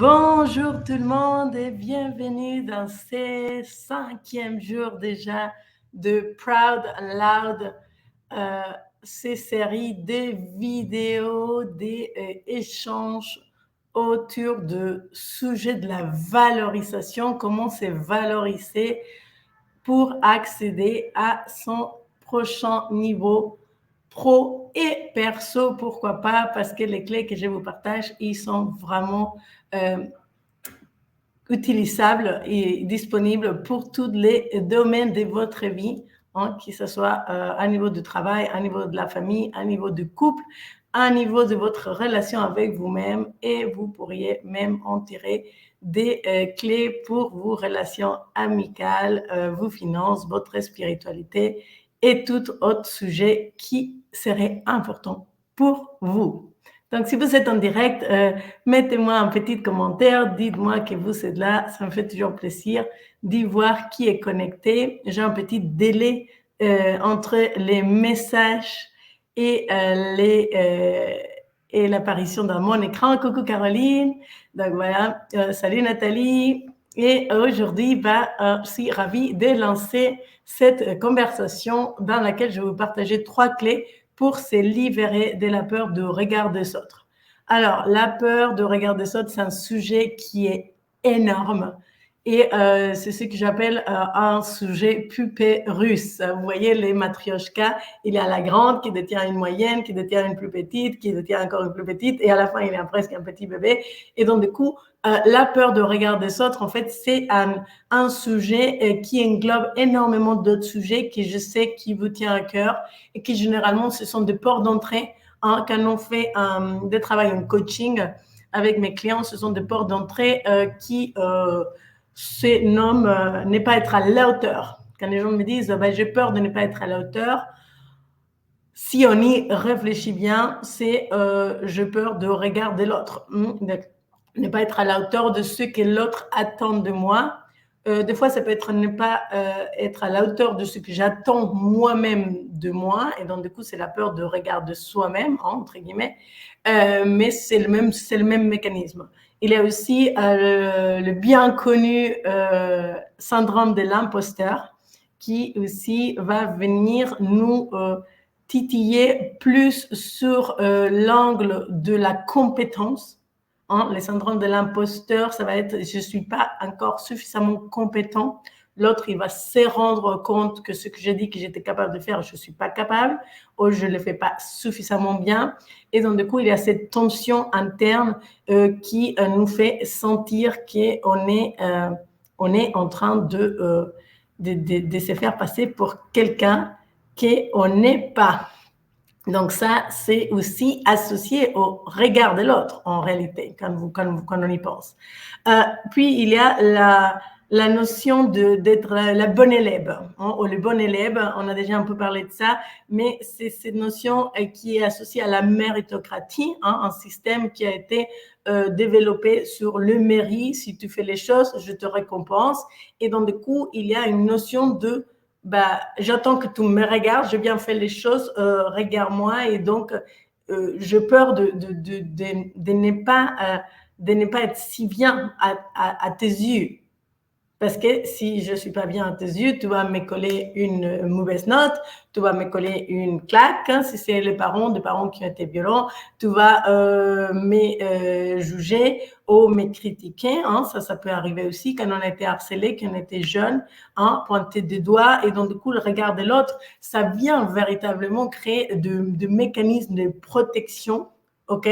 Bonjour tout le monde et bienvenue dans ce 5e jour déjà de Proud Loud, ces séries de vidéos, des échanges autour de sujets de la valorisation, comment se valoriser pour accéder à son prochain niveau pro et perso, pourquoi pas, parce que les clés que je vous partage, ils sont vraiment utilisables et disponibles pour tous les domaines de votre vie, hein, que ce soit à niveau du travail, à niveau de la famille, à niveau du couple, à niveau de votre relation avec vous-même, et vous pourriez même en tirer des clés pour vos relations amicales, vos finances, votre spiritualité et tout autre sujet qui serait important pour vous. Donc, si vous êtes en direct, mettez-moi un petit commentaire, dites-moi que vous êtes là, ça me fait toujours plaisir d'y voir qui est connecté. J'ai un petit délai entre les messages et l'apparition dans mon écran. Coucou Caroline, donc voilà, salut Nathalie. Et aujourd'hui, je suis ravie de lancer cette conversation dans laquelle je vais vous partager 3 clés pour se libérer de la peur du regard des autres. Alors, la peur du regard des autres, c'est un sujet qui est énorme. Et c'est ce que j'appelle un sujet poupée russe. Vous voyez les matrioshkas, il y a la grande qui détient une moyenne, qui détient une plus petite, qui détient encore une plus petite, et à la fin, il y a presque un petit bébé. Et donc, du coup, la peur de regard des autres, en fait, c'est un sujet qui englobe énormément d'autres sujets que je sais qui vous tient à cœur et qui, généralement, ce sont des portes d'entrée. Hein, quand on fait des travails en coaching avec mes clients, ce sont des portes d'entrée qui se nomment ne pas être à la hauteur. Quand les gens me disent j'ai peur de ne pas être à la hauteur, si on y réfléchit bien, c'est j'ai peur de regarder l'autre, ne pas être à la hauteur de ce que l'autre attend de moi. Des fois, ça peut être ne pas être à la hauteur de ce que j'attends moi-même de moi, et donc du coup, c'est la peur de regarder soi-même, hein, entre guillemets, mais c'est le même mécanisme. Il y a aussi le bien connu syndrome de l'imposteur, qui aussi va venir nous titiller plus sur l'angle de la compétence. Hein, le syndrome de l'imposteur, ça va être je ne suis pas encore suffisamment compétent. L'autre, il va se rendre compte que ce que j'ai dit que j'étais capable de faire, je ne suis pas capable, ou je ne le fais pas suffisamment bien. Et donc, du coup, il y a cette tension interne qui nous fait sentir qu'on est en train de se faire passer pour quelqu'un qu'on n'est pas. Donc ça, c'est aussi associé au regard de l'autre, en réalité, quand on y pense. Puis, il y a la notion d'être la bonne élève, hein, ou le bon élève, on a déjà un peu parlé de ça, mais c'est cette notion qui est associée à la méritocratie, hein, un système qui a été développé sur le mérite. Si tu fais les choses, je te récompense. Et donc, du coup, il y a une notion de j'attends que tu me regardes, j'ai bien fait les choses, regarde-moi, et donc j'ai peur de ne pas être si bien à tes yeux. Parce que si je ne suis pas bien à tes yeux, tu vas me coller une mauvaise note, tu vas me coller une claque, hein, si c'est des parents qui ont été violents, tu vas me juger ou me critiquer. Hein, ça peut arriver aussi quand on a été harcelé, quand on était jeune, hein, pointer des doigts, et donc du coup le regard de l'autre, ça vient véritablement créer de mécanismes de protection, ok?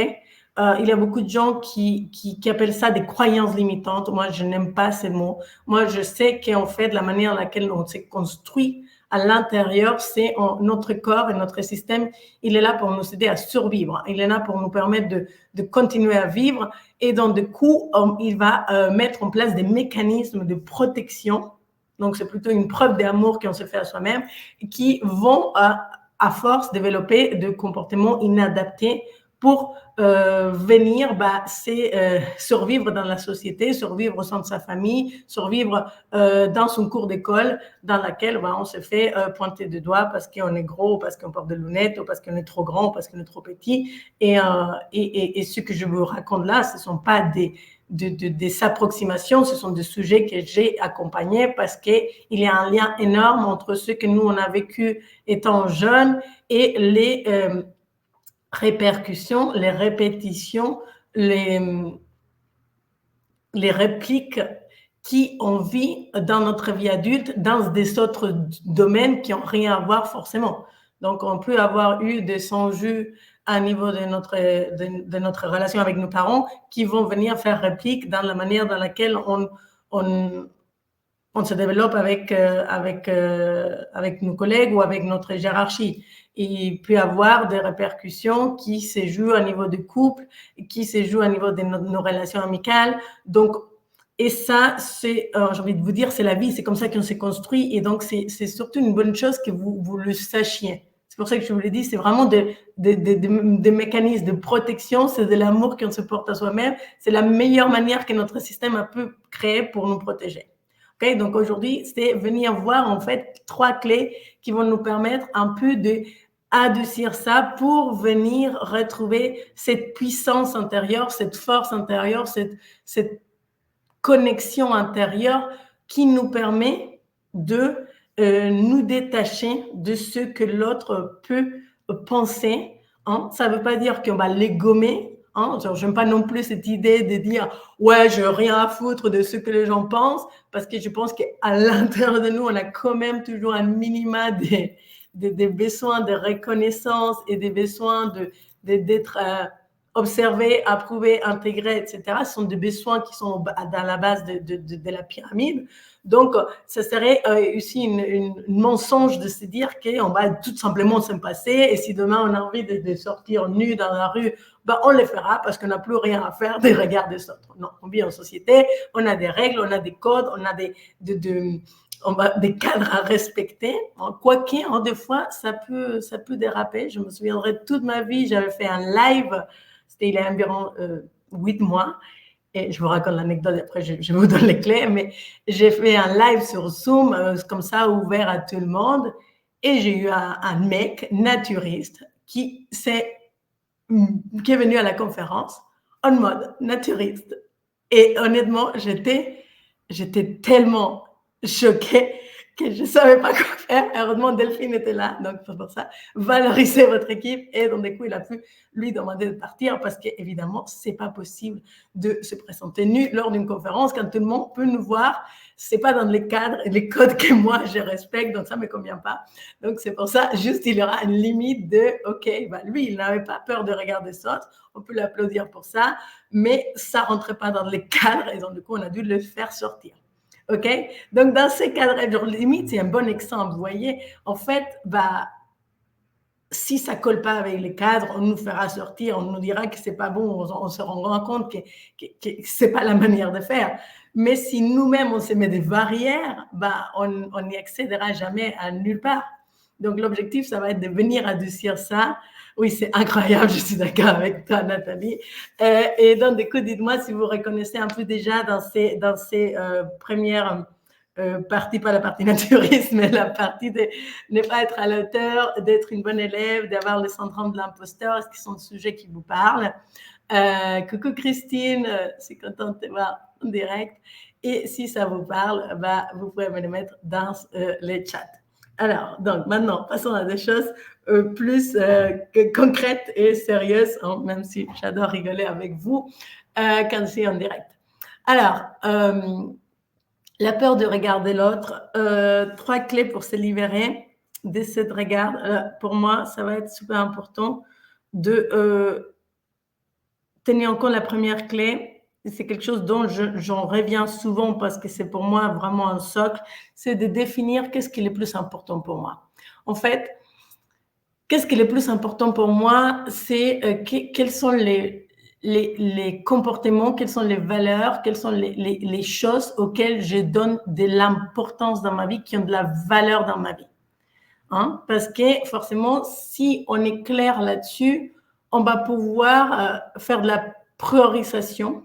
Il y a beaucoup de gens qui appellent ça des croyances limitantes. Moi, je n'aime pas ces mots. Moi, je sais qu'en fait, la manière dans laquelle on s'est construit à l'intérieur, c'est notre corps et notre système, il est là pour nous aider à survivre. Il est là pour nous permettre de continuer à vivre. Et donc, du coup, il va mettre en place des mécanismes de protection. Donc, c'est plutôt une preuve d'amour qu'on se fait à soi-même, qui vont, à force, développer de comportements inadaptés pour venir, c'est survivre dans la société, survivre au sein de sa famille, survivre dans son cours d'école dans laquelle on se fait pointer du doigt parce qu'on est gros, parce qu'on porte des lunettes, ou parce qu'on est trop grand, ou parce qu'on est trop petit. Et ce que je vous raconte là, ce ne sont pas des approximations, ce sont des sujets que j'ai accompagnés parce qu'il y a un lien énorme entre ce que nous, on a vécu étant jeunes et les répercussions, les répétitions, les répliques qui on vit dans notre vie adulte, dans des autres domaines qui n'ont rien à voir forcément. Donc, on peut avoir eu des sans-jus à niveau de notre relation avec nos parents qui vont venir faire réplique dans la manière dans laquelle on se développe avec nos collègues ou avec notre hiérarchie. Il peut y avoir des répercussions qui se jouent au niveau du couple, qui se jouent au niveau de nos relations amicales. Donc, et ça, j'ai envie de vous dire, c'est la vie, c'est comme ça qu'on s'est construit. Et donc, c'est surtout une bonne chose que vous le sachiez. C'est pour ça que je vous l'ai dit, c'est vraiment des mécanismes de protection, c'est de l'amour qu'on se porte à soi-même. C'est la meilleure manière que notre système a pu créer pour nous protéger. Okay? Donc aujourd'hui, c'est venir voir en fait 3 clés qui vont nous permettre un peu d'adoucir ça pour venir retrouver cette puissance intérieure, cette force intérieure, cette connexion intérieure qui nous permet de nous détacher de ce que l'autre peut penser. Hein? Ça ne veut pas dire qu'on va les gommer. Hein? Je n'aime pas non plus cette idée de dire « ouais, je n'ai rien à foutre de ce que les gens pensent » parce que je pense qu'à l'intérieur de nous, on a quand même toujours un minima des besoins de reconnaissance et des besoins d'être observé, approuvé, intégré, etc. Ce sont des besoins qui sont dans la base de la pyramide. Donc, ça serait aussi une mensonge de se dire qu'on va tout simplement s'en passer et si demain on a envie de sortir nu dans la rue, on le fera parce qu'on n'a plus rien à faire des regards des autres. Non, on vit en société, on a des règles, on a des codes, on a des cadres à respecter. Quoique, des fois, ça peut déraper. Je me souviendrai toute ma vie, j'avais fait un live, c'était il y a environ 8 mois, et je vous raconte l'anecdote, après je vous donne les clés, mais j'ai fait un live sur Zoom, comme ça, ouvert à tout le monde, et j'ai eu un mec naturiste qui est venu à la conférence en mode naturiste. Et honnêtement, j'étais tellement choquée que je ne savais pas quoi faire. Heureusement, Delphine était là, donc c'est pour ça, valoriser votre équipe. Et donc, du coup, il a pu lui demander de partir parce qu'évidemment, ce n'est pas possible de se présenter nu lors d'une conférence quand tout le monde peut nous voir. Ce n'est pas dans les cadres et les codes que moi, je respecte, donc ça ne me convient pas. Donc, c'est pour ça, juste, il y aura une limite de, OK, lui, il n'avait pas peur de regarder les autres, on peut l'applaudir pour ça, mais ça ne rentrait pas dans les cadres et donc, du coup, on a dû le faire sortir. OK? Donc, dans ces cadres, genre, limite, c'est un bon exemple. Vous voyez, en fait, si ça ne colle pas avec les cadres, on nous fera sortir, on nous dira que ce n'est pas bon, on se rendra compte que ce n'est pas la manière de faire. Mais si nous-mêmes, on se met des barrières, on n'y accédera jamais à nulle part. Donc, l'objectif, ça va être de venir adoucir ça. Oui, c'est incroyable, je suis d'accord avec toi, Nathalie. Et donc, du coup, dites-moi si vous reconnaissez un peu déjà dans ces premières parties, pas la partie naturiste, mais la partie de ne pas être à la hauteur, d'être une bonne élève, d'avoir le syndrome de l'imposteur. Est-ce que ce sont des sujets qui vous parlent? Coucou Christine, je suis contente de te voir en direct. Et si ça vous parle, vous pouvez me le mettre dans les chats. Alors, donc maintenant, passons à des choses plus concrètes et sérieuses, hein, même si j'adore rigoler avec vous quand je suis en direct. Alors, la peur de regarder l'autre, 3 clés pour se libérer de cette regard. Pour moi, ça va être super important de tenir en compte la première clé. C'est quelque chose dont j'en reviens souvent parce que c'est pour moi vraiment un socle, c'est de définir qu'est-ce qui est le plus important pour moi. En fait, qu'est-ce qui est le plus important pour moi, c'est quels sont les comportements, quelles sont les valeurs, quelles sont les choses auxquelles je donne de l'importance dans ma vie, qui ont de la valeur dans ma vie. Hein? Parce que forcément, si on est clair là-dessus, on va pouvoir faire de la priorisation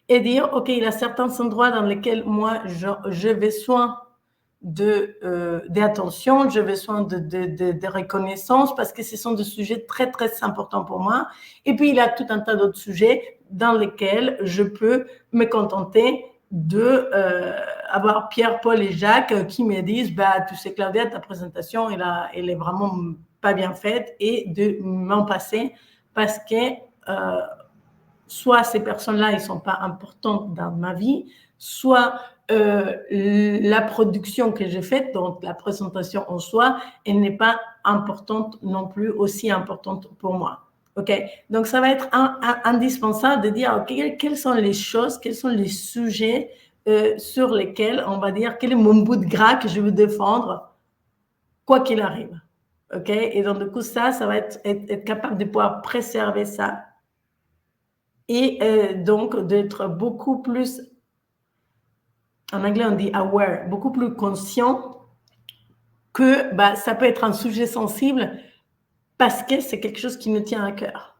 et dire, OK, il y a certains endroits dans lesquels moi, je vais soin d'attention, je vais soin de reconnaissance parce que ce sont des sujets très, très importants pour moi. Et puis, il y a tout un tas d'autres sujets dans lesquels je peux me contenter avoir Pierre, Paul et Jacques qui me disent, bah, tu sais, Claudia, ta présentation, elle est vraiment pas bien faite et de m'en passer parce que soit ces personnes-là, ils ne sont pas importantes dans ma vie, soit la production que j'ai faite, donc la présentation en soi, elle n'est pas importante non plus, aussi importante pour moi. OK? Donc, ça va être indispensable de dire, OK, quelles sont les choses, quels sont les sujets sur lesquels, on va dire, quel est mon bout de gras que je veux défendre, quoi qu'il arrive. OK? Et donc, du coup, ça va être capable de pouvoir préserver ça et donc d'être beaucoup plus, en anglais on dit aware, beaucoup plus conscient que bah, ça peut être un sujet sensible parce que c'est quelque chose qui nous tient à cœur.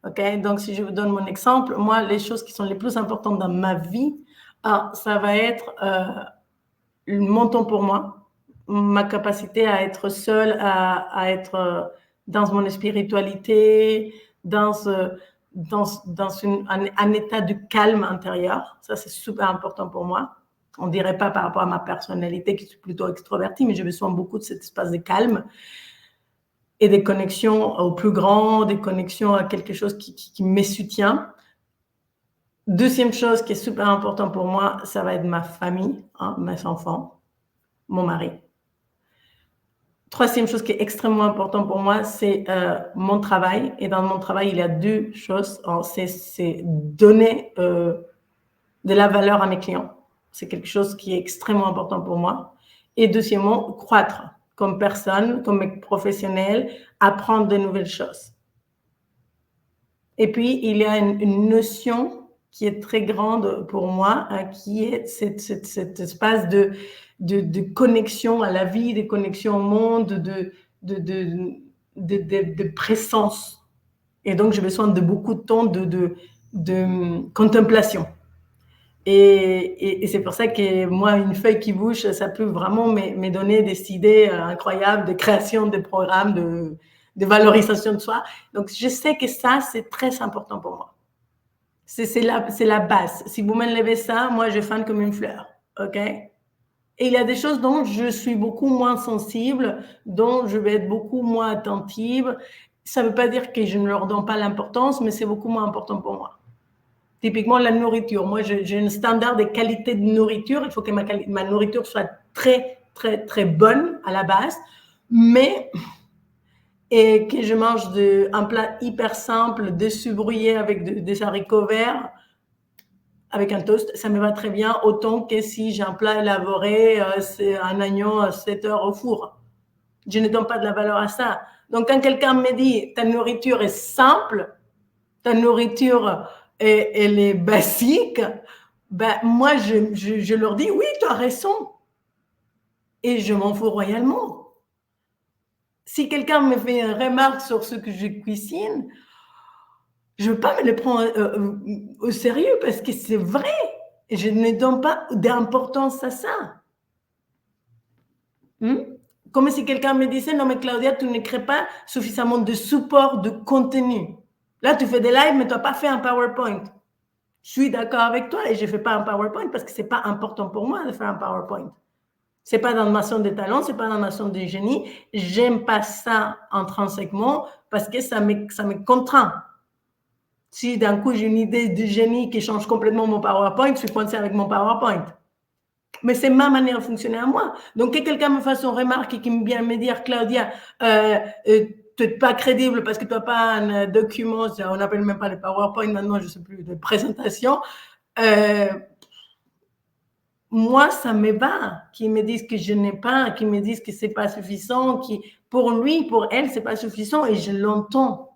Okay? Donc, si je vous donne mon exemple, moi, les choses qui sont les plus importantes dans ma vie, ça va être mon temps pour moi, ma capacité à être seule, à être dans mon spiritualité, dans un état de calme intérieur. Ça, c'est super important pour moi. On ne dirait pas par rapport à ma personnalité, qui est plutôt extrovertie, mais j'ai besoin beaucoup de cet espace de calme et des connexions au plus grand, des connexions à quelque chose qui me soutient. Deuxième chose qui est super important pour moi, ça va être ma famille, mes enfants, mon mari. Troisième chose qui est extrêmement important pour moi, c'est mon travail. Et dans mon travail, il y a deux choses. C'est donner de la valeur à mes clients. C'est quelque chose qui est extrêmement important pour moi. Et deuxièmement, croître comme personne, comme professionnel, apprendre de nouvelles choses. Et puis, il y a une notion qui est très grande pour moi, qui est cet espace de connexion à la vie, de connexion au monde, de présence. Et donc, j'ai besoin de beaucoup de temps de contemplation. Et c'est pour ça que moi, une feuille qui bouge, ça peut vraiment me donner des idées incroyables de création de programmes, de valorisation de soi. Donc, je sais que ça, c'est très important pour moi. C'est la base. Si vous m'enlevez ça, moi, je fane comme une fleur. OK? Et il y a des choses dont je suis beaucoup moins sensible, dont je vais être beaucoup moins attentive. Ça ne veut pas dire que je ne leur donne pas l'importance, mais c'est beaucoup moins important pour moi. Typiquement, la nourriture. Moi, j'ai un standard de qualité de nourriture. Il faut que ma nourriture soit très, très, très bonne à la base, mais et que je mange un plat hyper simple, desubrouillé avec des haricots verts, avec un toast, ça me va très bien, autant que si j'ai un plat élaboré, c'est un agneau à 7 heures au four. Je ne donne pas de la valeur à ça. Donc, quand quelqu'un me dit, ta nourriture est simple, ta nourriture, elle est basique, ben, moi, je leur dis, oui, tu as raison. Et je m'en fous royalement. Si quelqu'un me fait une remarque sur ce que je cuisine, je ne veux pas me le prendre au sérieux parce que c'est vrai. Et je ne donne pas d'importance à ça. Comme si quelqu'un me disait, non mais Claudia, tu ne crées pas suffisamment de support, de contenu. Là, tu fais des lives, mais tu n'as pas fait un PowerPoint. Je suis d'accord avec toi et je ne fais pas un PowerPoint parce que ce n'est pas important pour moi de faire un PowerPoint. Ce n'est pas dans ma zone de talent, ce n'est pas dans ma zone de génie. J'aime pas ça intrinsèquement parce que ça me contraint. Si d'un coup j'ai une idée de génie qui change complètement mon PowerPoint, je suis coincée avec mon PowerPoint. Mais c'est ma manière de fonctionner à moi. Donc, que quelqu'un me fasse une remarque et qui vient me dire, Claudia, tu n'es pas crédible parce que tu n'as pas un document, on n'appelle même pas le PowerPoint maintenant, je ne sais plus, de présentation. Moi, ça me va qu'ils me disent que je n'ai pas, qu'ils me disent que ce n'est pas suffisant, pour lui, pour elle, ce n'est pas suffisant et je l'entends.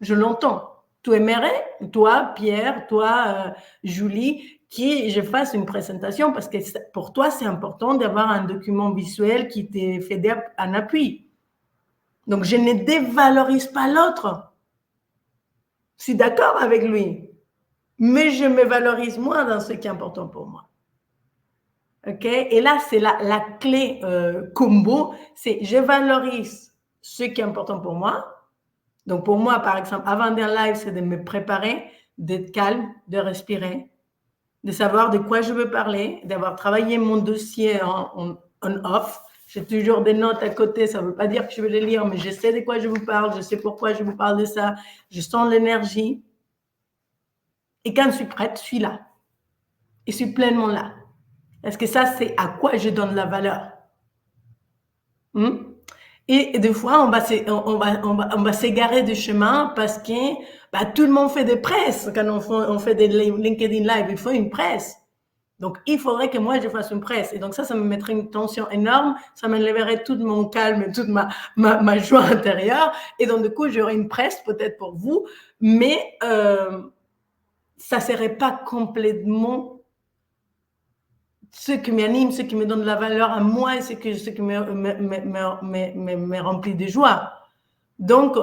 Je l'entends. Tu aimerais, toi, Pierre, toi, Julie, que je fasse une présentation parce que pour toi, c'est important d'avoir un document visuel qui te fait un appui. Donc, je ne dévalorise pas l'autre. Je suis d'accord avec lui, mais je me valorise moins dans ce qui est important pour moi. OK? Et là, c'est la clé combo, c'est je valorise ce qui est important pour moi. Donc, pour moi, par exemple, avant d'un live, c'est de me préparer, d'être calme, de respirer, de savoir de quoi je veux parler, d'avoir travaillé mon dossier en off. J'ai toujours des notes à côté, ça ne veut pas dire que je vais les lire, mais je sais de quoi je vous parle, je sais pourquoi je vous parle de ça, je sens l'énergie. Et quand je suis prête, je suis là. Et je suis pleinement là. Parce que ça, c'est à quoi je donne la valeur. Et des fois, on va s'égarer du chemin parce que tout le monde fait des presses. Quand on fait des LinkedIn Live, il faut une presse. Donc, il faudrait que moi, je fasse une presse. Et donc, ça me mettrait une tension énorme. Ça m'enlèverait tout mon calme et toute ma joie intérieure. Et donc, du coup, j'aurais une presse peut-être pour vous. Mais ça ne serait pas complètement ce qui m'anime, ce qui me donne de la valeur à moi et ce qui me remplit de joie. Donc,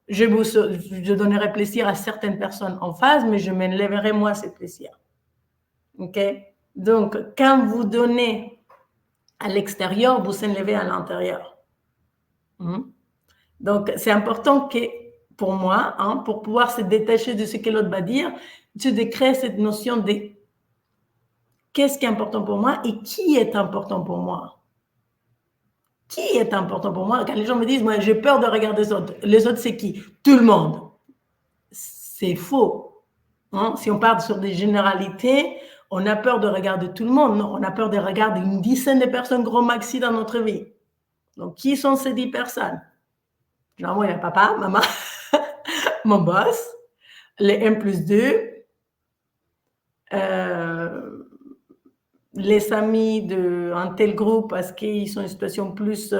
je donnerai plaisir à certaines personnes en phase, mais je m'enlèverai moi ce plaisir. OK? Donc, quand vous donnez à l'extérieur, vous s'enlevez à l'intérieur. Donc, c'est important que, pour moi, pour pouvoir se détacher de ce que l'autre va dire, tu décrées cette notion de qu'est-ce qui est important pour moi et qui est important pour moi. Qui est important pour moi? Quand les gens me disent, moi, j'ai peur de regarder les autres, c'est qui? Tout le monde. C'est faux. Si on part sur des généralités, on a peur de regarder tout le monde. Non, on a peur de regarder une dizaine de personnes gros maxi dans notre vie. Donc, qui sont ces 10 personnes? Généralement, il y a papa, maman, mon boss, les 1+2, les amis d'un tel groupe parce qu'ils sont en situation plus,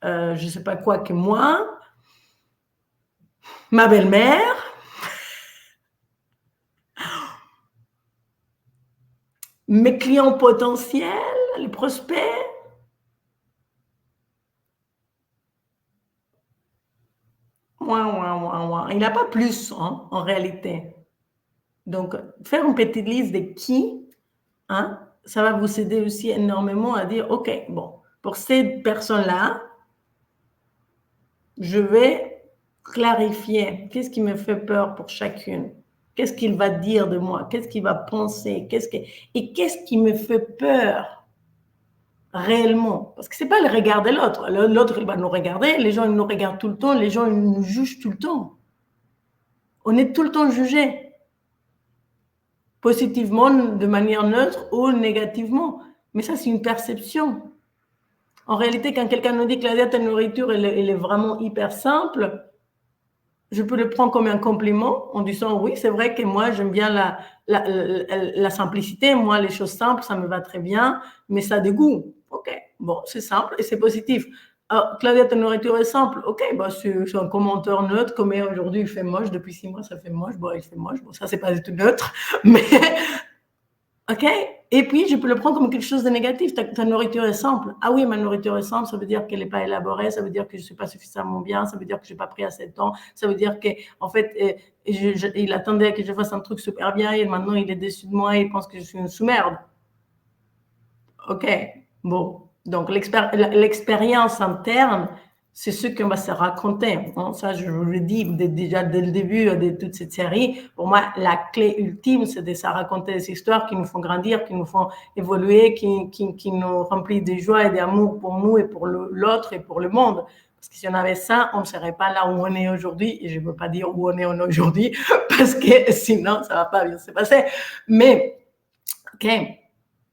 je ne sais pas quoi que moi, ma belle-mère, mes clients potentiels, les prospects. Il n'y a pas plus en réalité. Donc, faire une petite liste de qui, ça va vous aider aussi énormément à dire, OK, bon, pour ces personnes-là, je vais clarifier qu'est-ce qui me fait peur pour chacune. Qu'est-ce qu'il va dire de moi? Qu'est-ce qu'il va penser? Et qu'est-ce qui me fait peur réellement? Parce que ce n'est pas le regard de l'autre. L'autre, il va nous regarder. Les gens, ils nous regardent tout le temps. Les gens, ils nous jugent tout le temps. On est tout le temps jugé. Positivement, de manière neutre ou négativement. Mais ça, c'est une perception. En réalité, quand quelqu'un nous dit que la diète à nourriture, elle est vraiment hyper simple, je peux le prendre comme un compliment en disant oui, c'est vrai que moi, j'aime bien la simplicité. Moi, les choses simples, ça me va très bien, mais ça a des goûts. OK, bon, c'est simple et c'est positif. Alors, Claudia, ta nourriture est simple. OK, c'est un commentaire neutre. Comme aujourd'hui, il fait moche. Depuis 6 mois, ça fait moche. Bon, il fait moche. Bon, ça, c'est pas du tout neutre. Mais, OK? Et puis, je peux le prendre comme quelque chose de négatif. Ta nourriture est simple. Ah oui, ma nourriture est simple, ça veut dire qu'elle n'est pas élaborée, ça veut dire que je ne suis pas suffisamment bien, ça veut dire que je n'ai pas pris assez de temps, ça veut dire qu'en fait, il attendait que je fasse un truc super bien et maintenant, il est déçu de moi et il pense que je suis une sous-merde. OK, bon. Donc, l'expérience interne, c'est ce qu'on va se raconter. Ça, je vous le dis déjà dès le début de toute cette série. Pour moi, la clé ultime, c'est de se raconter des histoires qui nous font grandir, qui nous font évoluer, qui nous remplissent de joie et d'amour pour nous et pour l'autre et pour le monde. Parce que si on avait ça, on ne serait pas là où on est aujourd'hui. Et je ne veux pas dire où on est aujourd'hui, parce que sinon, ça ne va pas bien se passer. Mais, OK.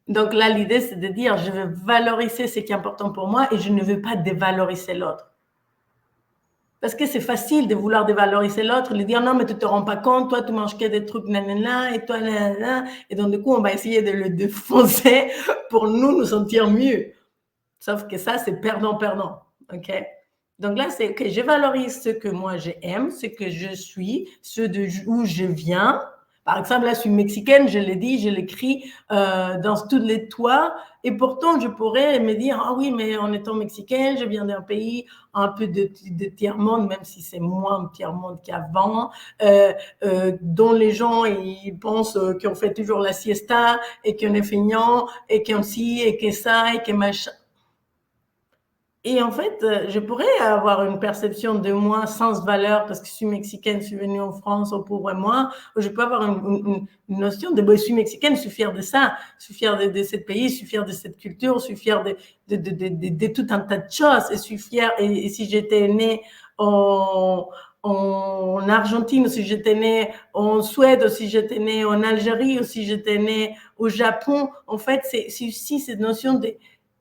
Donc là, l'idée, c'est de dire, je veux valoriser ce qui est important pour moi et je ne veux pas dévaloriser l'autre. Parce que c'est facile de vouloir dévaloriser l'autre, de dire non, mais tu ne te rends pas compte, toi, tu manges que des trucs nanana, et toi, nanana. Et donc, du coup, on va essayer de le défoncer pour nous sentir mieux. Sauf que ça, c'est perdant-perdant. OK? Donc là, c'est que je valorise ce que moi j'aime, ce que je suis, où je viens. Par exemple, là, je suis mexicaine, je l'ai dit, je l'écris dans tous les toits. Et pourtant, je pourrais me dire, ah oui, mais en étant mexicaine, je viens d'un pays un peu de tiers-monde, même si c'est moins tiers-monde qu'avant, dont les gens, ils pensent qu'on fait toujours la siesta et qu'on est feignant et qu'on ci et que ça et que machin. Et en fait, je pourrais avoir une perception de moi sans valeur parce que je suis mexicaine, je suis venue en France au pauvre moi. Ou je peux avoir une notion de, je suis mexicaine, je suis fière de ça, je suis fière de ce pays, je suis fière de cette culture, je suis fière de tout un tas de choses. Je suis fière, et si j'étais née en Argentine, ou si j'étais née en Suède, ou si j'étais née en Algérie, ou si j'étais née au Japon, en fait, c'est aussi cette notion de...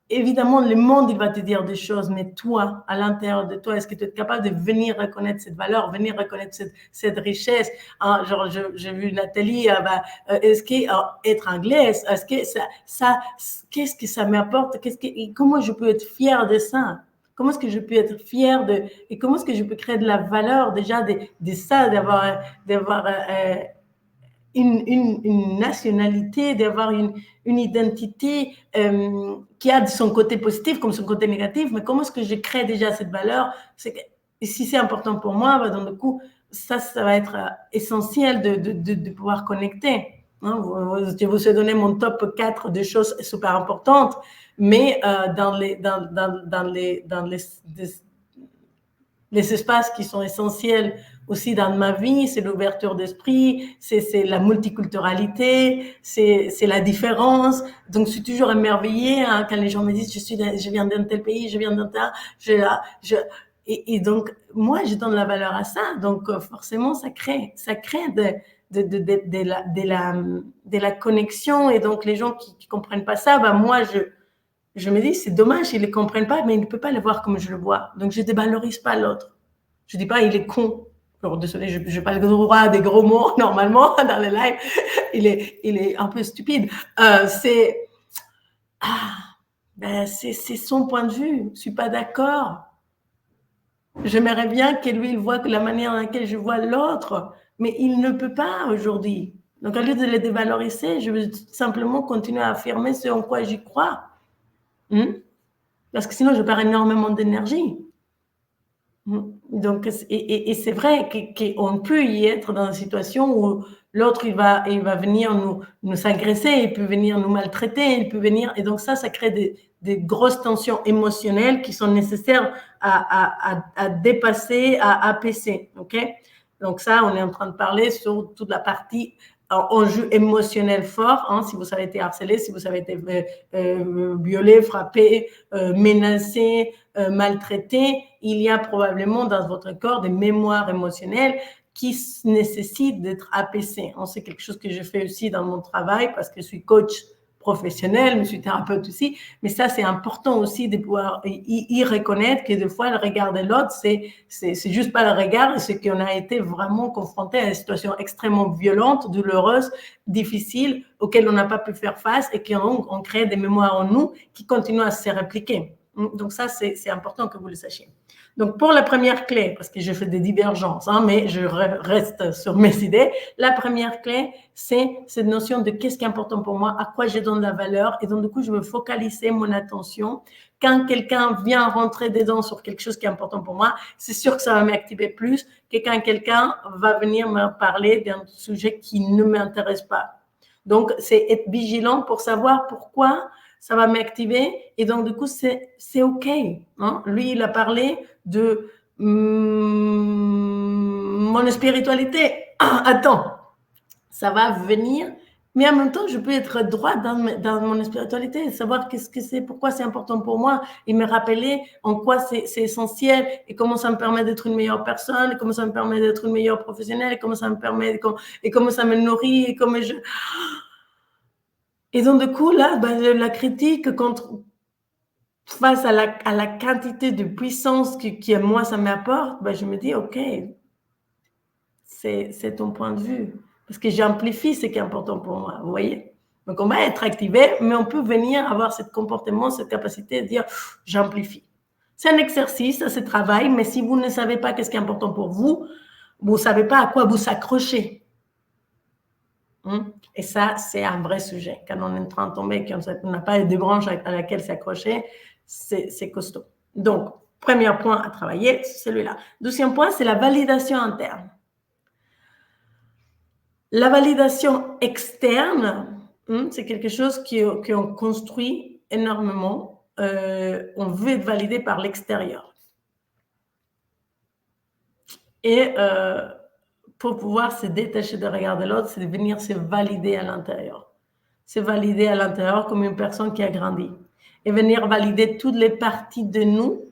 Évidemment, le monde, il va te dire des choses, mais toi, à l'intérieur de toi, est-ce que tu es capable de venir reconnaître cette valeur, venir reconnaître cette richesse? Hein, genre, j'ai vu Nathalie, est-ce qu'être anglaise, est-ce que qu'est-ce que ça m'apporte? Comment je peux être fière de ça? Comment est-ce que je peux être fière et comment est-ce que je peux créer de la valeur déjà de ça, d'avoir une nationalité, d'avoir une identité qui a son côté positif comme son côté négatif, mais comment est-ce que je crée déjà cette valeur? Et si c'est important pour moi, bah, dans le coup, ça va être essentiel de pouvoir connecter. Hein, je vous ai donné mon top 4 de choses super importantes, mais dans les espaces qui sont essentiels aussi dans ma vie, c'est l'ouverture d'esprit, c'est la multiculturalité, c'est la différence. Donc, je suis toujours émerveillée hein, quand les gens me disent je viens d'un tel pays, je viens d'un tel, et donc, moi, je donne la valeur à ça. Donc, forcément, ça crée de la connexion. Et donc, les gens qui comprennent pas ça, bah, moi, je me dis, c'est dommage, ils ne le comprennent pas, mais ils ne peuvent pas le voir comme je le vois. Donc, je ne dévalorise pas l'autre. Je ne dis pas, il est con. Alors, désolé, je n'ai pas le droit des gros mots, normalement, dans le live. Il est un peu stupide. C'est son point de vue. Je ne suis pas d'accord. J'aimerais bien que lui, il voit que la manière dans laquelle je vois l'autre, mais il ne peut pas aujourd'hui. Donc, au lieu de le dévaloriser, je veux simplement continuer à affirmer ce en quoi j'y crois. Parce que sinon, je perds énormément d'énergie. Donc, et c'est vrai qu'on peut y être dans une situation où l'autre, il va venir nous agresser, il peut venir nous maltraiter, il peut venir, et donc ça crée des grosses tensions émotionnelles qui sont nécessaires à dépasser, à apaiser, ok? Donc ça, on est en train de parler sur toute la partie enjeu émotionnel fort, hein, si vous avez été harcelé, si vous avez été violé, frappé, menacé, maltraité, il y a probablement dans votre corps des mémoires émotionnelles qui nécessitent d'être apaisées. C'est quelque chose que je fais aussi dans mon travail parce que je suis coach professionnel, je suis thérapeute aussi, mais ça, c'est important aussi de pouvoir y reconnaître que des fois, le regard de l'autre, c'est juste pas le regard, c'est qu'on a été vraiment confronté à une situation extrêmement violente, douloureuse, difficile, auquel on n'a pas pu faire face et qu'on crée des mémoires en nous qui continuent à se répliquer. Donc ça, c'est important que vous le sachiez. Donc, pour la première clé, parce que je fais des divergences, hein, mais je reste sur mes idées, la première clé, c'est cette notion de qu'est-ce qui est important pour moi, à quoi je donne la valeur, et donc du coup, je veux focaliser mon attention. Quand quelqu'un vient rentrer dedans sur quelque chose qui est important pour moi, c'est sûr que ça va m'activer plus que quand quelqu'un va venir me parler d'un sujet qui ne m'intéresse pas. Donc, c'est être vigilant pour savoir pourquoi ça va m'activer. Et donc, du coup, c'est OK. Hein? Lui, il a parlé de mon spiritualité. Attends, ça va venir. Mais en même temps, je peux être droite dans mon spiritualité, savoir qu'est-ce que c'est, pourquoi c'est important pour moi, et me rappeler en quoi c'est essentiel, et comment ça me permet d'être une meilleure personne, et comment ça me permet d'être une meilleure professionnelle, et comment ça me permet, et comment ça me nourrit, et comment je... Et donc, du coup, là, la critique face à la quantité de puissance que moi, ça m'apporte, je me dis, OK, c'est ton point de vue. Parce que j'amplifie ce qui est important pour moi, vous voyez? Donc, on va être activé, mais on peut venir avoir ce comportement, cette capacité de dire, j'amplifie. C'est un exercice, ça se travaille, mais si vous ne savez pas qu'est-ce qui est important pour vous, vous ne savez pas à quoi vous s'accrocher. Et ça, c'est un vrai sujet. Quand on est en train de tomber, qu'on n'a pas de branche à laquelle s'accrocher, c'est costaud. Donc, premier point à travailler, c'est celui-là. Deuxième point, c'est la validation interne. La validation externe, c'est quelque chose qu'on construit énormément. On veut être validé par l'extérieur. Et pour pouvoir se détacher de regarder l'autre, c'est de venir se valider à l'intérieur. Se valider à l'intérieur comme une personne qui a grandi. Et venir valider toutes les parties de nous,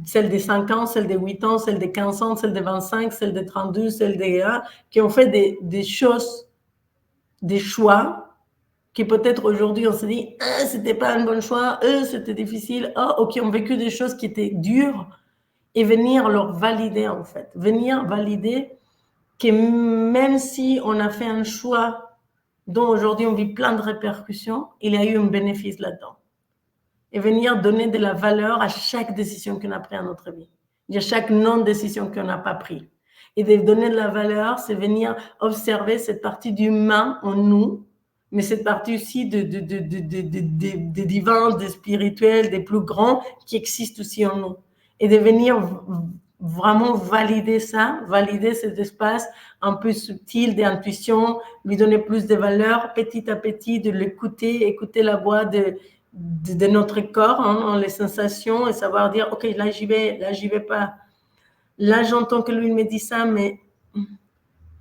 celle des 5 ans, celle des 8 ans, celle des 15 ans, celle des 25, celle des 32, celle des 1, qui ont fait des choses, des choix, qui peut-être aujourd'hui on se dit c'était pas un bon choix, c'était difficile, qui ont vécu des choses qui étaient dures, et venir leur valider en fait. Venir valider que même si on a fait un choix dont aujourd'hui on vit plein de répercussions, il y a eu un bénéfice là-dedans. Et venir donner de la valeur à chaque décision qu'on a prise dans notre vie, à chaque non-décision qu'on n'a pas prise. Et de donner de la valeur, c'est venir observer cette partie d'humain en nous, mais cette partie aussi de divin, de spirituel, des plus grands qui existent aussi en nous. Et de venir vraiment valider ça, valider cet espace un peu subtil d'intuition, lui donner plus de valeur petit à petit, de l'écouter, écouter la voix de notre corps, les sensations, et savoir dire, ok, là j'y vais pas. Là j'entends que lui me dit ça, mais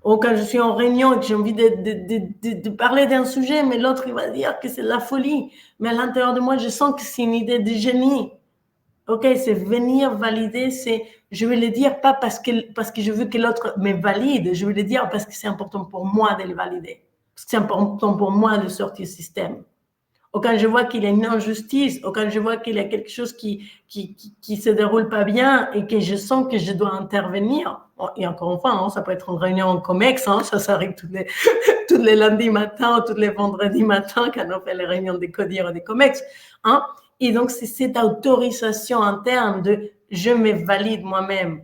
quand je suis en réunion et que j'ai envie de parler d'un sujet, mais l'autre il va dire que c'est de la folie. Mais à l'intérieur de moi, je sens que c'est une idée de génie. Ok, c'est venir valider, c'est, je vais le dire pas parce que je veux que l'autre me valide, je vais le dire parce que c'est important pour moi de le valider. Parce que c'est important pour moi de sortir du système. Ou quand je vois qu'il y a une injustice, ou quand je vois qu'il y a quelque chose qui se déroule pas bien et que je sens que je dois intervenir. Et encore une fois, ça peut être une réunion en COMEX, ça arrive tous les lundis matins ou tous les vendredis matins quand on fait les réunions des CODIR et des COMEX. Et donc, c'est cette autorisation interne de je me valide moi-même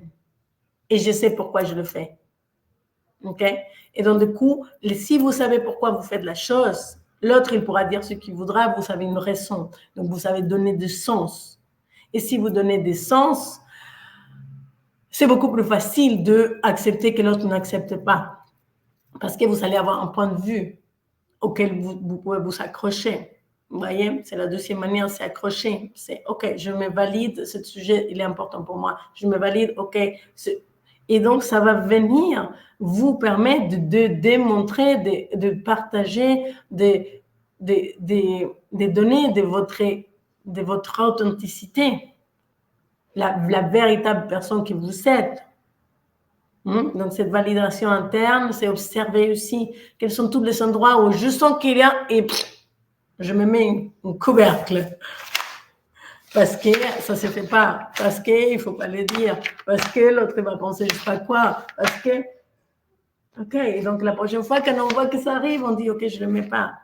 et je sais pourquoi je le fais. OK? Et donc, du coup, si vous savez pourquoi vous faites la chose, l'autre, il pourra dire ce qu'il voudra, vous savez une raison. Donc, vous savez donner du sens. Et si vous donnez des sens, c'est beaucoup plus facile d'accepter que l'autre n'accepte pas. Parce que vous allez avoir un point de vue auquel vous pouvez vous accrocher. Vous voyez, c'est la deuxième manière, c'est accrocher. C'est, OK, je me valide, ce sujet, il est important pour moi. Je me valide, OK. Et donc, ça va venir vous permettre de démontrer, de partager, de donner de votre authenticité, la véritable personne que vous êtes. Donc, cette validation interne, c'est observer aussi quels sont tous les endroits où je sens qu'il y a et je me mets un couvercle. Parce que ça ne se fait pas. Parce qu'il ne faut pas le dire. Parce que l'autre va penser je ne sais pas quoi. Parce que... OK, et donc la prochaine fois, quand on voit que ça arrive, on dit OK, je ne le mets pas.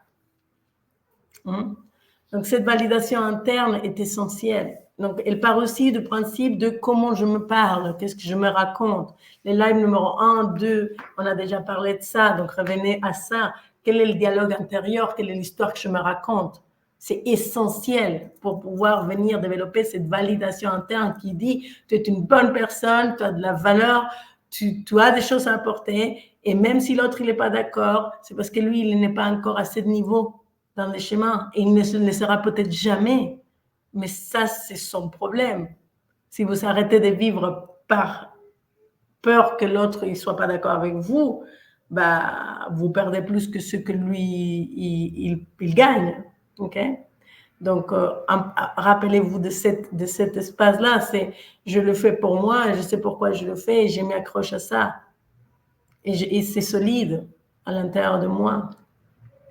Donc, cette validation interne est essentielle. Donc, elle part aussi du principe de comment je me parle, qu'est-ce que je me raconte. Les lives numéro 1, 2, on a déjà parlé de ça, donc revenez à ça. Quel est le dialogue intérieur, quelle est l'histoire que je me raconte? C'est essentiel pour pouvoir venir développer cette validation interne qui dit tu es une bonne personne, tu as de la valeur, tu as des choses à apporter, et même si l'autre il n'est pas d'accord, c'est parce que lui, il n'est pas encore à ce niveau dans les schémas, et il ne le sera peut-être jamais. Mais ça, c'est son problème. Si vous arrêtez de vivre par peur que l'autre ne soit pas d'accord avec vous, vous perdez plus que ce que lui, il gagne. Okay? Donc, rappelez-vous de cet espace-là, c'est je le fais pour moi, je sais pourquoi je le fais, et je m'accroche à ça. Et c'est solide à l'intérieur de moi.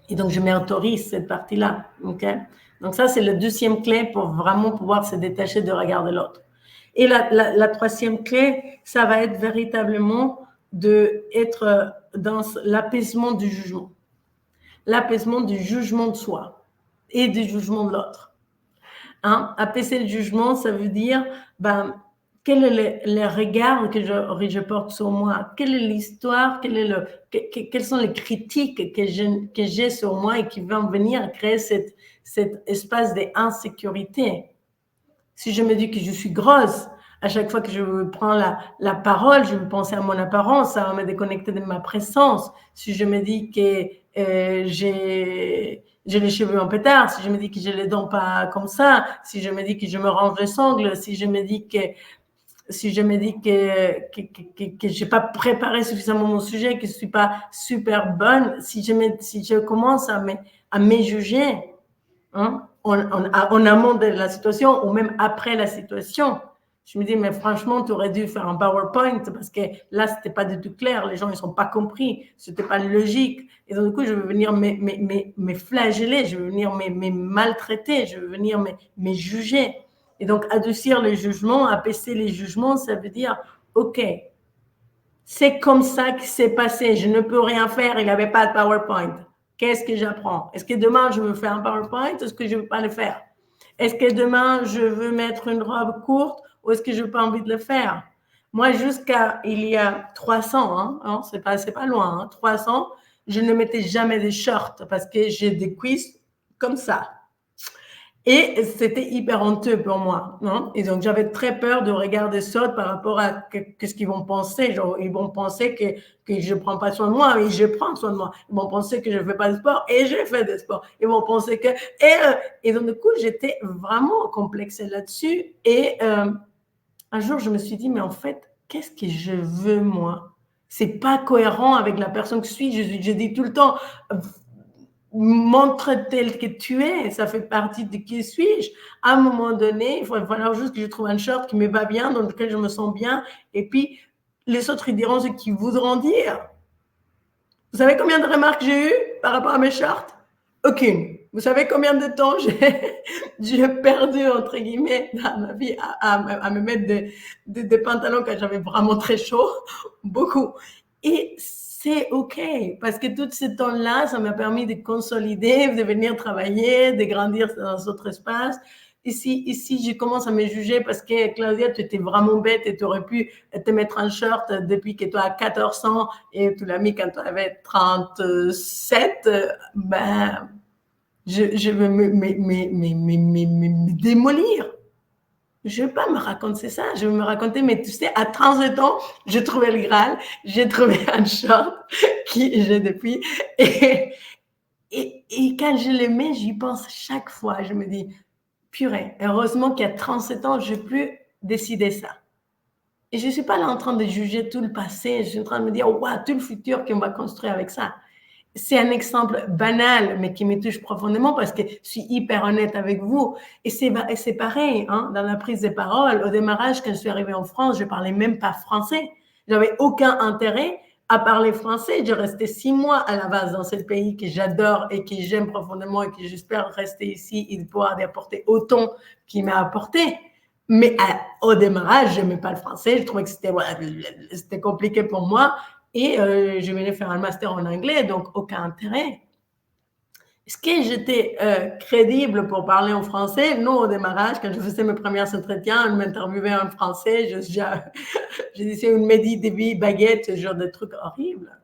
Et donc, je m'autorise cette partie-là. Okay? Donc, ça, c'est la deuxième clé pour vraiment pouvoir se détacher du regard de l'autre. Et la troisième clé, ça va être véritablement d'être dans l'apaisement du jugement. L'apaisement du jugement de soi et du jugement de l'autre. Apaiser le jugement, ça veut dire quel est le regard que je porte sur moi? Quelle est l'histoire? Quelles sont les critiques que j'ai sur moi et qui vont venir créer cet espace d'insécurité? Si je me dis que je suis grosse, à chaque fois que je prends la parole, je vais penser à mon apparence, ça va me déconnecter de ma présence. Si je me dis que j'ai les cheveux en pétard, si je me dis que j'ai les dents pas comme ça, si je me dis que je me range les ongles, si je me dis que j'ai pas préparé suffisamment mon sujet, que je suis pas super bonne, si je commence à me juger, hein, en amont de la situation ou même après la situation. Je me dis, mais franchement, tu aurais dû faire un PowerPoint parce que là, c'était pas du tout clair. Les gens, ils sont pas compris. C'était pas logique. Et donc, du coup, je vais venir me flageller, je vais venir me maltraiter, je vais venir me juger. Et donc, adoucir les jugements, apaiser les jugements, ça veut dire, OK, c'est comme ça que c'est passé. Je ne peux rien faire. Il n'avait pas de PowerPoint. Qu'est-ce que j'apprends? Est-ce que demain, je veux faire un PowerPoint ou est-ce que je ne veux pas le faire? Est-ce que demain, je veux mettre une robe courte ou est-ce que je n'ai pas envie de le faire? Moi, jusqu'à il y a 300, hein, c'est pas loin, 300, je ne mettais jamais des shorts parce que j'ai des cuisses comme ça. Et c'était hyper honteux pour moi, non? Et donc, j'avais très peur de regarder ça par rapport à ce qu'ils vont penser. Genre, ils vont penser que je prends pas soin de moi, et je prends soin de moi. Ils vont penser que je fais pas de sport, et je fais de sport. Ils vont penser que... Et donc, du coup, j'étais vraiment complexée là-dessus. Et un jour, je me suis dit, mais en fait, qu'est-ce que je veux, moi? C'est pas cohérent avec la personne que je suis. Je dis tout le temps, montre tel que tu es, ça fait partie de qui suis-je. À un moment donné, il va falloir juste que je trouve un short qui me va bien, dans lequel je me sens bien, et puis les autres, ils diront ce qu'ils voudront dire. Vous savez combien de remarques j'ai eues par rapport à mes shorts? Aucune. Vous savez combien de temps j'ai perdu, entre guillemets, dans ma vie à me mettre des pantalons quand j'avais vraiment très chaud? Beaucoup. Et c'est OK, parce que tout ce temps-là, ça m'a permis de consolider, de venir travailler, de grandir dans d'autres espaces. Ici, je commence à me juger parce que Claudia, tu étais vraiment bête et tu aurais pu te mettre un short depuis que tu as 14 ans et tu l'as mis quand tu avais 37. Ben, je veux me démolir. Je ne veux pas me raconter ça. Je veux me raconter, mais tu sais, à 37 ans, j'ai trouvé le Graal, j'ai trouvé un short qui j'ai depuis. Et quand je le mets, j'y pense chaque fois. Je me dis, purée, heureusement qu'à 37 ans, je peux décider ça. Et je ne suis pas là en train de juger tout le passé. Je suis en train de me dire, waouh, tout le futur qu'on va construire avec ça. C'est un exemple banal, mais qui me touche profondément parce que je suis hyper honnête avec vous. Et c'est pareil, hein, dans la prise de parole. Au démarrage, quand je suis arrivée en France, je ne parlais même pas français. Je n'avais aucun intérêt à parler français. Je restais 6 mois à la base dans ce pays que j'adore et que j'aime profondément et que j'espère rester ici et pouvoir apporter autant qu'il m'a apporté. Mais au démarrage, je n'aimais pas le français. Je trouvais que c'était compliqué pour moi. Et je venais faire un master en anglais, donc aucun intérêt. Est-ce que j'étais crédible pour parler en français? Non, au démarrage, quand je faisais mes premiers entretiens, on m'interviewait en français, je disais une médie de vie, baguette, ce genre de trucs horribles.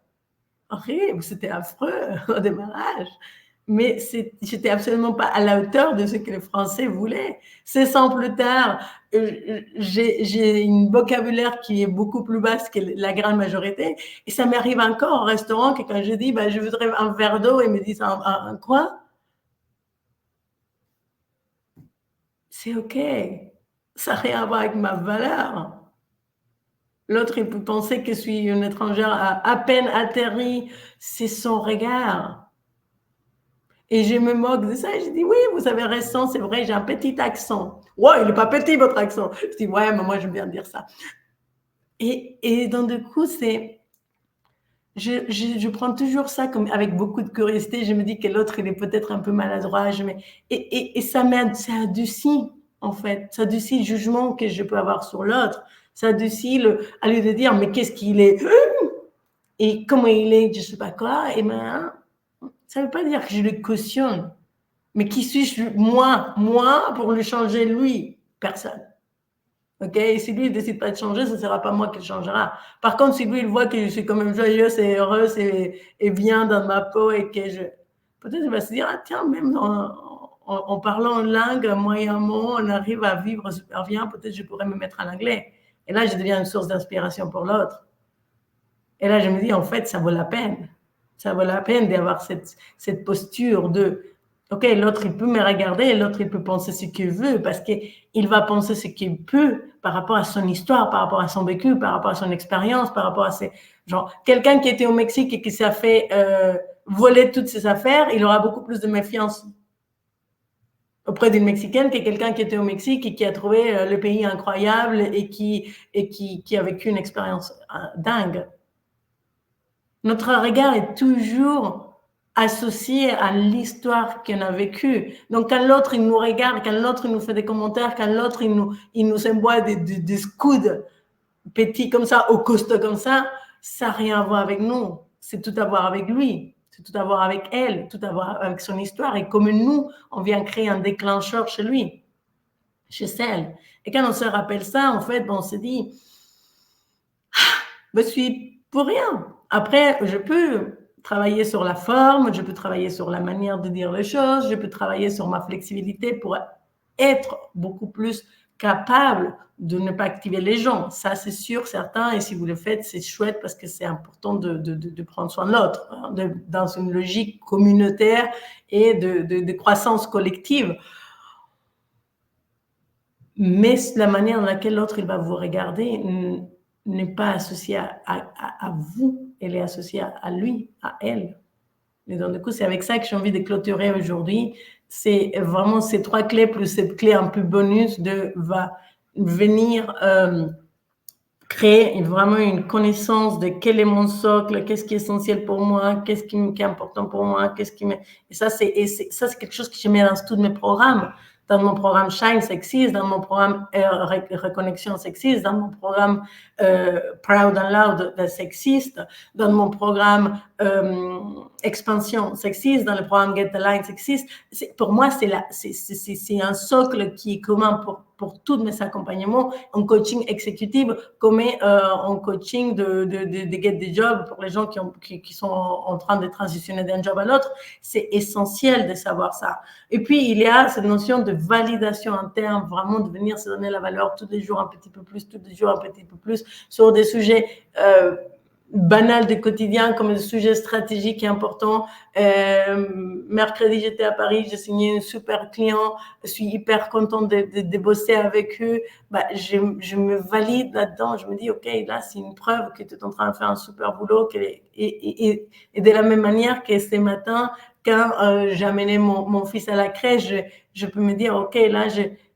Horrible, c'était affreux au démarrage. Mais j'étais absolument pas à la hauteur de ce que les Français voulaient. 16 ans plus tard, j'ai un vocabulaire qui est beaucoup plus basse que la grande majorité. Et ça m'arrive encore au restaurant que quand je dis, bah, je voudrais un verre d'eau, ils me disent un quoi? C'est OK. Ça n'a rien à voir avec ma valeur. L'autre, il peut penser que je suis une étrangère à peine atterrie. C'est son regard. Et je me moque de ça. Je dis, oui, vous avez raison, c'est vrai, j'ai un petit accent. Ouais, il n'est pas petit, votre accent. Je dis, ouais, mais moi, j'aime bien dire ça. Et donc, du coup, je prends toujours ça comme avec beaucoup de curiosité. Je me dis que l'autre, il est peut-être un peu maladroit. Et ça adoucit, en fait. Ça adoucit le jugement que je peux avoir sur l'autre. Ça adoucit à lieu de dire, mais qu'est-ce qu'il est? Et comment il est? Je ne sais pas quoi. Et ben, ça ne veut pas dire que je le cautionne. Mais qui suis-je, moi, pour le changer, lui? Personne. OK? Et si lui, il décide pas de changer, ce ne sera pas moi qui le changera. Par contre, si lui, il voit que je suis quand même joyeuse et heureuse et bien dans ma peau et que je... Peut-être il va se dire, ah tiens, même en parlant en langue, moi et un mot, on arrive à vivre super bien, peut-être je pourrais me mettre en anglais. Et là, je deviens une source d'inspiration pour l'autre. Et là, je me dis, en fait, ça vaut la peine. Ça vaut la peine d'avoir cette posture de, OK, l'autre, il peut me regarder, l'autre, il peut penser ce qu'il veut, parce qu'il va penser ce qu'il peut par rapport à son histoire, par rapport à son vécu, par rapport à son expérience, par rapport à ses... Genre, quelqu'un qui était au Mexique et qui s'est fait voler toutes ses affaires, il aura beaucoup plus de méfiance auprès d'une Mexicaine que quelqu'un qui était au Mexique et qui a trouvé le pays incroyable et qui a vécu une expérience dingue. Notre regard est toujours associé à l'histoire qu'on a vécue. Donc, quand l'autre, il nous regarde, quand l'autre, il nous fait des commentaires, quand l'autre, il nous envoie des scouds petits comme ça, ou costauds comme ça n'a rien à voir avec nous. C'est tout à voir avec lui. C'est tout à voir avec elle, tout à voir avec son histoire. Et comme nous, on vient créer un déclencheur chez lui, chez celle. Et quand on se rappelle ça, en fait, on se dit, je suis pour rien. Après, je peux travailler sur la forme, je peux travailler sur la manière de dire les choses, je peux travailler sur ma flexibilité pour être beaucoup plus capable de ne pas activer les gens. Ça, c'est sûr, certain. Et si vous le faites, c'est chouette parce que c'est important de prendre soin de l'autre, hein, dans une logique communautaire et de croissance collective. Mais la manière dans laquelle l'autre il va vous regarder n'est pas associée à vous, elle est associée à lui, à elle. Et donc, du coup, c'est avec ça que j'ai envie de clôturer aujourd'hui. C'est vraiment ces 3 clés plus cette clé un peu bonus va venir créer vraiment une connaissance de quel est mon socle, qu'est-ce qui est essentiel pour moi, qu'est-ce qui est important pour moi, et ça, c'est quelque chose que je mets dans tous mes programmes. Dans mon programme Shine Sexiste, dans mon programme Reconnexion Sexiste, dans mon programme Proud and Loud Sexiste, dans mon programme Expansion Sexiste, dans le programme Get the Line Sexiste. Pour moi, c'est un socle qui est commun pour tous mes accompagnements en coaching exécutif comme en coaching de get the job pour les gens qui sont en train de transitionner d'un job à l'autre. C'est essentiel de savoir ça. Et puis, il y a cette notion de validation interne, vraiment de venir se donner la valeur tous les jours un petit peu plus, tous les jours un petit peu plus sur des sujets banal du quotidien comme un sujet stratégique et important. Mercredi, j'étais à Paris, j'ai signé un super client, je suis hyper contente de bosser avec eux. Je me valide là-dedans, je me dis, OK, là, c'est une preuve que tu es en train de faire un super boulot. Et de la même manière que ce matin, quand j'amenais mon fils à la crèche, je peux me dire, OK, là,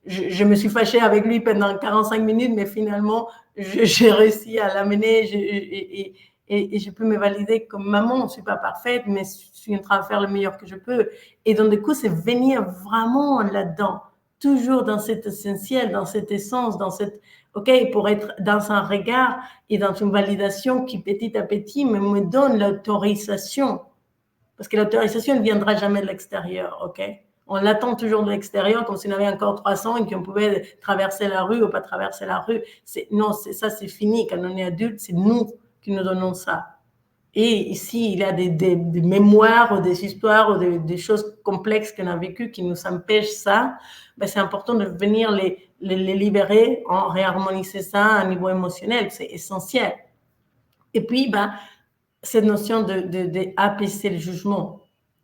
je me suis fâchée avec lui pendant 45 minutes, mais finalement, j'ai réussi à l'amener et je peux me valider comme maman. Je ne suis pas parfaite, mais je suis en train de faire le meilleur que je peux. Et donc, du coup, c'est venir vraiment là-dedans, toujours dans cet essentiel, dans cette essence, pour être dans un regard et dans une validation qui, petit à petit, me donne l'autorisation. Parce que l'autorisation ne viendra jamais de l'extérieur, OK? On l'attend toujours de l'extérieur comme si on avait encore 300 et qu'on pouvait traverser la rue ou pas traverser la rue. Non, ça, c'est fini. Quand on est adulte, c'est nous qui nous donnons ça. Et ici, il y a des mémoires ou des histoires ou des choses complexes qu'on a vécues qui nous empêchent ça. C'est important de venir les libérer, réharmoniser ça à un niveau émotionnel. C'est essentiel. Et puis, cette notion d'apaiser le jugement.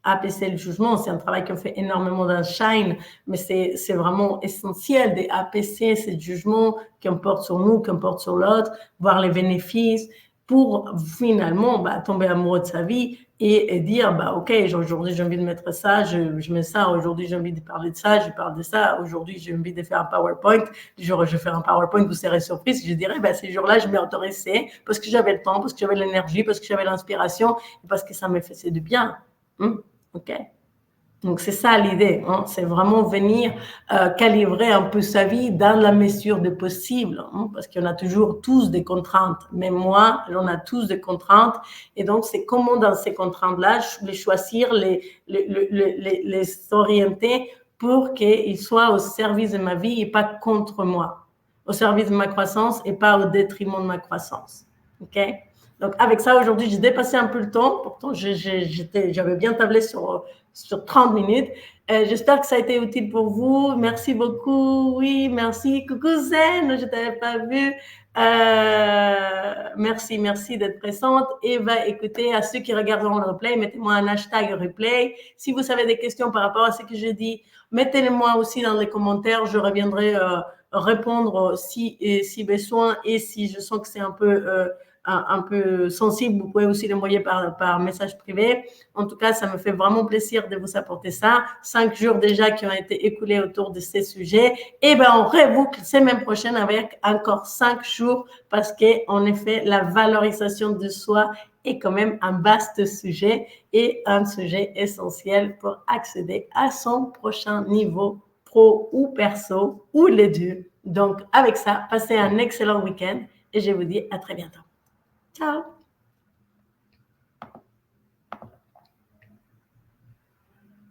Apaiser le jugement, c'est un travail qu'on fait énormément dans Shine, mais c'est vraiment essentiel d'apaiser ce jugement qu'on porte sur nous, qu'on porte sur l'autre, voir les bénéfices pour finalement tomber amoureux de sa vie et dire, OK, aujourd'hui j'ai envie de mettre ça, je mets ça, aujourd'hui j'ai envie de parler de ça, je parle de ça, aujourd'hui j'ai envie de faire un PowerPoint, du jour je vais faire un PowerPoint, vous serez surprise, je dirais, ces jours-là, je m'ai autorisé parce que j'avais le temps, parce que j'avais l'énergie, parce que j'avais l'inspiration, et parce que ça me faisait du bien. OK. Donc, c'est ça l'idée, hein? C'est vraiment venir calibrer un peu sa vie dans la mesure de possible, hein? Parce qu'on a toujours tous des contraintes. Même moi, on a tous des contraintes. Et donc, c'est comment dans ces contraintes-là, les choisir, les orienter pour qu'ils soient au service de ma vie et pas contre moi. au service de ma croissance et pas au détriment de ma croissance. OK? Donc, avec ça, aujourd'hui, j'ai dépassé un peu le temps. Pourtant, j'avais bien tablé sur 30 minutes. J'espère que ça a été utile pour vous. Merci beaucoup. Oui, merci. Coucou Zen, je ne t'avais pas vu. Merci d'être présente. Et écoutez, à ceux qui regarderont le replay, mettez-moi un hashtag replay. Si vous avez des questions par rapport à ce que j'ai dit, mettez-les-moi aussi dans les commentaires. Je reviendrai répondre si besoin et si je sens que c'est un peu sensible, vous pouvez aussi l'envoyer par message privé. En tout cas, ça me fait vraiment plaisir de vous apporter ça. 5 jours déjà qui ont été écoulés autour de ces sujets. Et on reboucle semaine prochaine avec encore 5 jours parce qu'en effet, la valorisation de soi est quand même un vaste sujet et un sujet essentiel pour accéder à son prochain niveau pro ou perso ou les deux. Donc, avec ça, passez un excellent week-end et je vous dis à très bientôt. Ciao